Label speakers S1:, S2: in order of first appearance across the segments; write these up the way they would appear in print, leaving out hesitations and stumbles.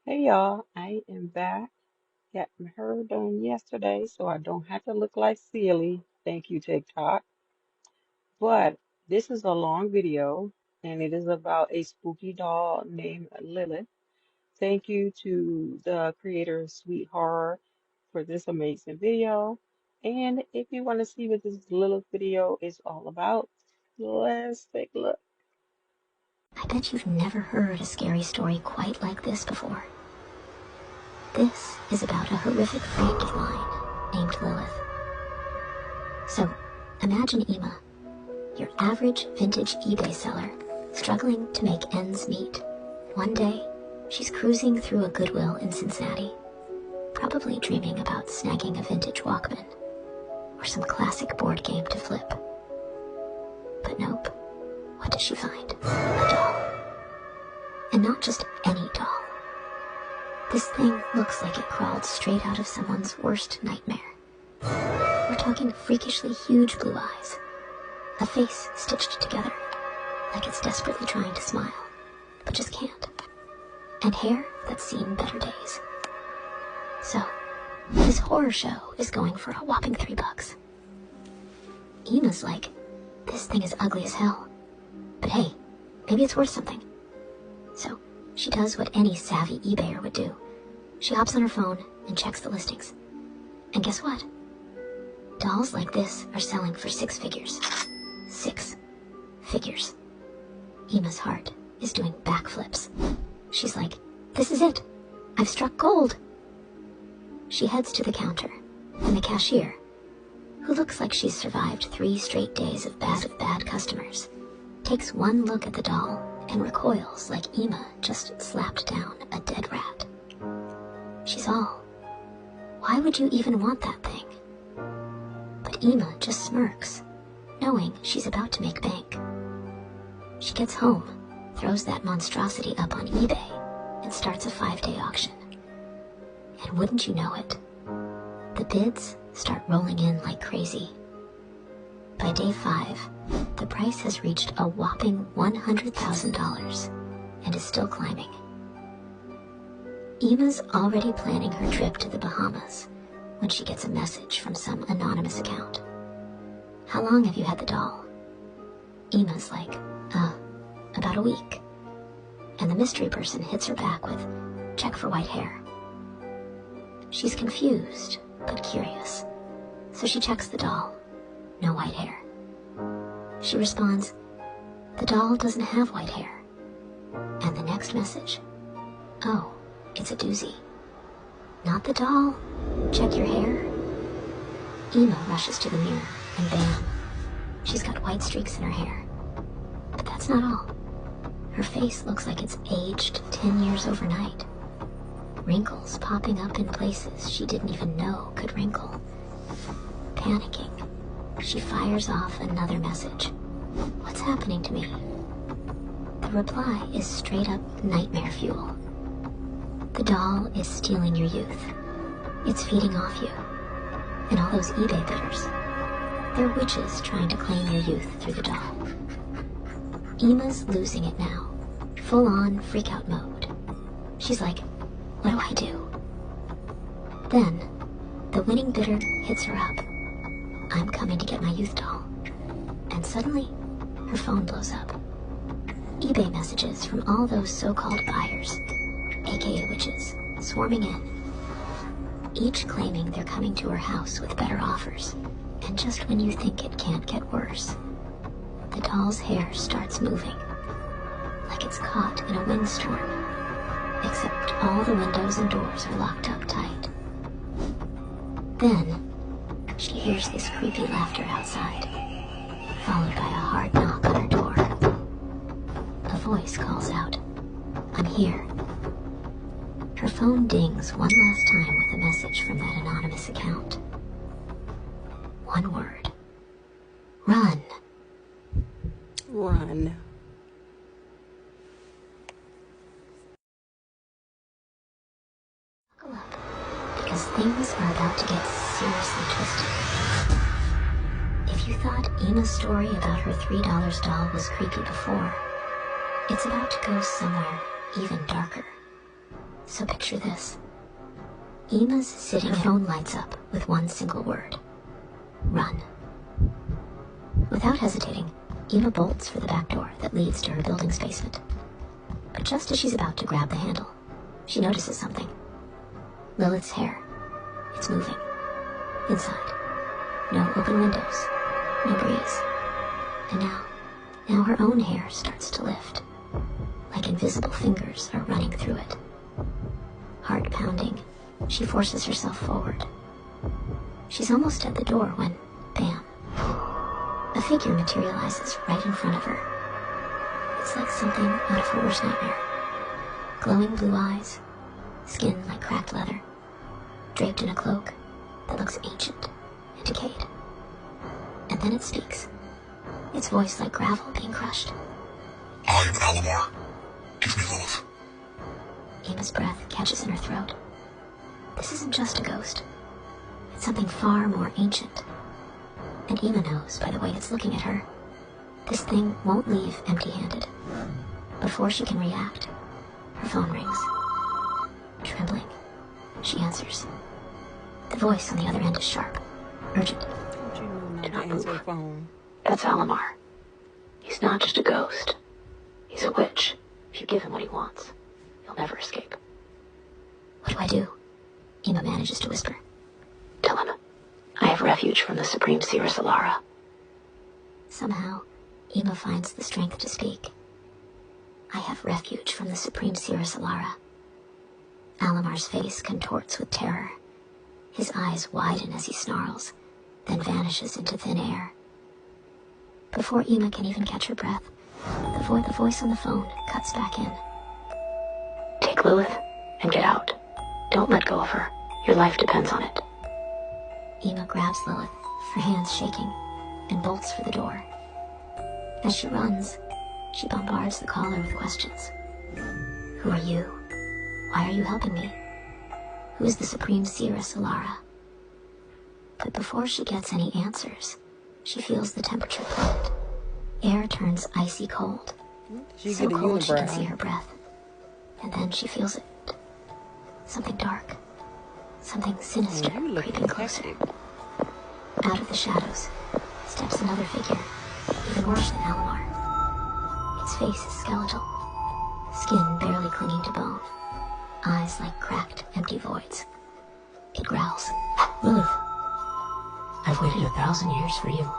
S1: Hey y'all, I am back. Got my hair done yesterday, so I don't have to look like silly. Thank you, TikTok. But this is a long video, and it is about a spooky doll named Lilith. Thank you to the creator of Sweet Horror for this amazing video. And if you want to see what this Lilith video is all about, let's take a look.
S2: I bet you've never heard a scary story quite like this before. This is about a horrific friend of mine named Lilith. So, imagine Ema, your average vintage eBay seller, struggling to make ends meet. One day, she's cruising through a Goodwill in Cincinnati, probably dreaming about snagging a vintage Walkman or some classic board game to flip. But nope. What does she find? A doll. And not just any doll. This thing looks like it crawled straight out of someone's worst nightmare. We're talking freakishly huge blue eyes, a face stitched together, like it's desperately trying to smile, but just can't, and hair that's seen better days. So, this horror show is going for a whopping $3. Ema's like, this thing is ugly as hell, but hey, maybe it's worth something. So, she does what any savvy eBayer would do. She hops on her phone and checks the listings. And guess what? Dolls like this are selling for 6 figures. 6 figures. Ema's heart is doing backflips. She's like, this is it. I've struck gold. She heads to the counter, and the cashier, who looks like she's survived 3 straight days of bad customers, takes one look at the doll and recoils like Ema just slapped down a dead rat. She's all, why would you even want that thing? But Ema just smirks, knowing she's about to make bank. She gets home, throws that monstrosity up on eBay, and starts a 5-day auction. And wouldn't you know it, the bids start rolling in like crazy. By day 5, the price has reached a whopping $100,000 and is still climbing. Ema's already planning her trip to the Bahamas when she gets a message from some anonymous account. How long have you had the doll? Ema's like, about a week. And the mystery person hits her back with, check for white hair. She's confused, but curious. So she checks the doll. No white hair. She responds, the doll doesn't have white hair. And the next message, oh, it's a doozy. Not the doll. Check your hair. Ema rushes to the mirror, and bam, she's got white streaks in her hair. But that's not all. Her face looks like it's aged 10 years overnight. Wrinkles popping up in places she didn't even know could wrinkle. Panicking, she fires off another message. What's happening to me? The reply is straight up nightmare fuel. The doll is stealing your youth. It's feeding off you. And all those eBay bidders, they're witches trying to claim your youth through the doll. Ema's losing it now. Full-on freak-out mode. She's like, what do I do? Then, the winning bidder hits her up. I'm coming to get my youth doll. And suddenly, her phone blows up. eBay messages from all those so-called buyers, aka witches, swarming in. Each claiming they're coming to her house with better offers. And just when you think it can't get worse, the doll's hair starts moving, like it's caught in a windstorm, except all the windows and doors are locked up tight. Then, she hears this creepy laughter outside, followed by a hard knock on her door. A voice calls out, I'm here. Her phone dings one last time with a message from that anonymous account. One word. Run.
S1: Run.
S2: Buckle up, because things are about to get seriously twisted. If you thought Ema's story about her $3 doll was creepy before, it's about to go somewhere even darker. So picture this. Emma's sitting, her phone lights up with one single word. Run. Without hesitating, Emma bolts for the back door that leads to her building's basement. But just as she's about to grab the handle, she notices something. Lilith's hair. It's moving. Inside. No open windows. No breeze. And now her own hair starts to lift. Like invisible fingers are running through it. Heart pounding, she forces herself forward. She's almost at the door when, bam, a figure materializes right in front of her. It's like something out of her worst nightmare. Glowing blue eyes, skin like cracked leather, draped in a cloak that looks ancient and decayed. And then it speaks, its voice like gravel being crushed.
S3: I am Alamar. Give me Lilith.
S2: Emma's breath catches in her throat. This isn't just a ghost. It's something far more ancient. And Emma knows by the way it's looking at her. This thing won't leave empty-handed. Before she can react, her phone rings. Trembling, she answers. The voice on the other end is sharp, urgent.
S1: Do not move. Phone.
S2: That's Alamar. He's not just a ghost. He's a witch. If you give him what he wants, he'll never escape. What do? Emma manages to whisper. Tell him, I have refuge from the Supreme Seeress Alara. Somehow, Emma finds the strength to speak. I have refuge from the Supreme Seeress Alara. Alamar's face contorts with terror. His eyes widen as he snarls, then vanishes into thin air. Before Emma can even catch her breath, the voice on the phone cuts back in. Take Lilith and get out. Don't let go of her. Your life depends on it. Emma grabs Lilith, her hands shaking, and bolts for the door. As she runs, she bombards the caller with questions. Who are you? Why are you helping me? Who is the Supreme Seeress Alara? But before she gets any answers, she feels the temperature plummet. Air turns icy cold. So cold she can see her breath. And then she feels it. Something dark. Something sinister creeping closer. Out of the shadows steps another figure, even worse than Alamar. Its face is skeletal, skin barely clinging to bone, eyes like cracked, empty voids. It growls. Lilith, I've waited 1,000 years for you.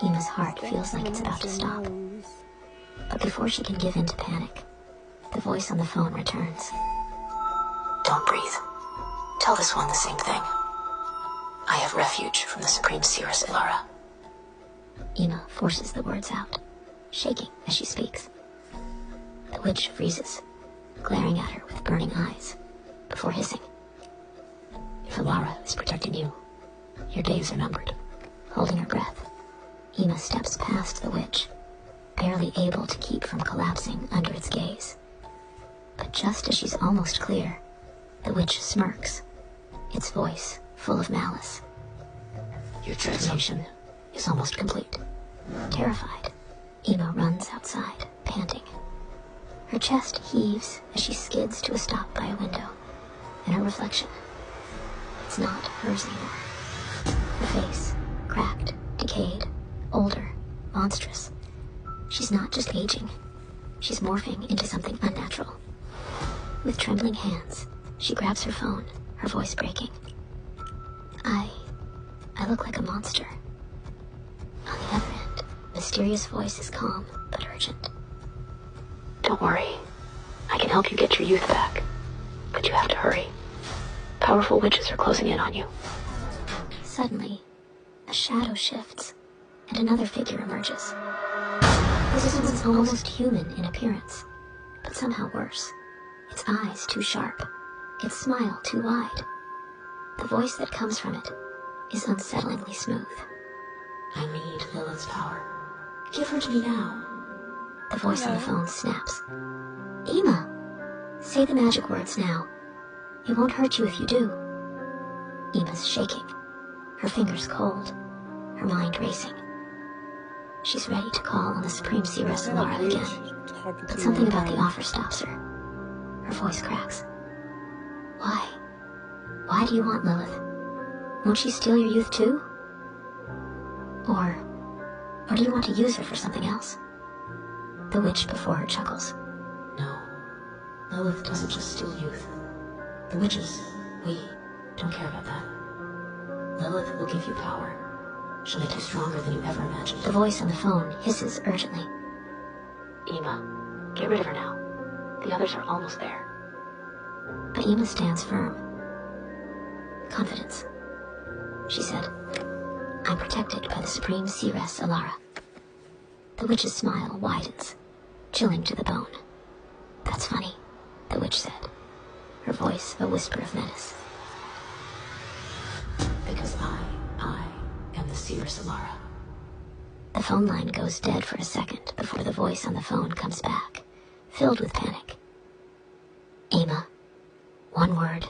S2: Emma's heart feels like it's about to stop. But before she can give in to panic, the voice on the phone returns. Don't breathe. Tell this one the same thing. I have refuge from the Supreme Seeress Alara. Emma forces the words out, shaking as she speaks. The witch freezes, glaring at her with burning eyes, before hissing. If Alara is protecting you, your days are numbered. Holding her breath, Emma steps past the witch, barely able to keep from collapsing under its gaze. But just as she's almost clear, the witch smirks, its voice full of malice. Your transformation is almost complete. Terrified, Emma runs outside, panting. Her chest heaves as she skids to a stop by a window, and her reflection, it's not hers anymore. Her face, cracked, decayed, older, monstrous. She's not just aging, she's morphing into something unnatural. With trembling hands, she grabs her phone, her voice breaking. I look like a monster. On the other end, mysterious voice is calm but urgent. Don't worry. I can help you get your youth back. But you have to hurry. Powerful witches are closing in on you. Suddenly, a shadow shifts, and another figure emerges. This one is almost human in appearance, but somehow worse. Its eyes too sharp, its smile too wide. The voice that comes from it is unsettlingly smooth. I need Lilith's power. Give her to me now. The voice on the phone snaps. Emma, say the magic words now. It won't hurt you if you do. Emma's shaking, her fingers cold, her mind racing. She's ready to call on the Supreme Seeress Alara again, but something about the offer stops her. Her voice cracks. Why? Why do you want Lilith? Won't she steal your youth too? Or do you want to use her for something else? The witch before her chuckles.
S4: No. Lilith doesn't just steal youth. The witches, we don't care about that. Lilith will give you power. She'll make you stronger than you ever imagined.
S2: The voice on the phone hisses urgently.
S4: Ema, get rid of her now. The others are almost there.
S2: But Ema stands firm. Confidence. She said, I'm protected by the supreme seeress Alara. The witch's smile widens, chilling to the bone. That's funny, the witch said, her voice a whisper of menace.
S4: Because I am the seeress Alara.
S2: The phone line goes dead for a second before the voice on the phone comes back, filled with panic. Ema, one word,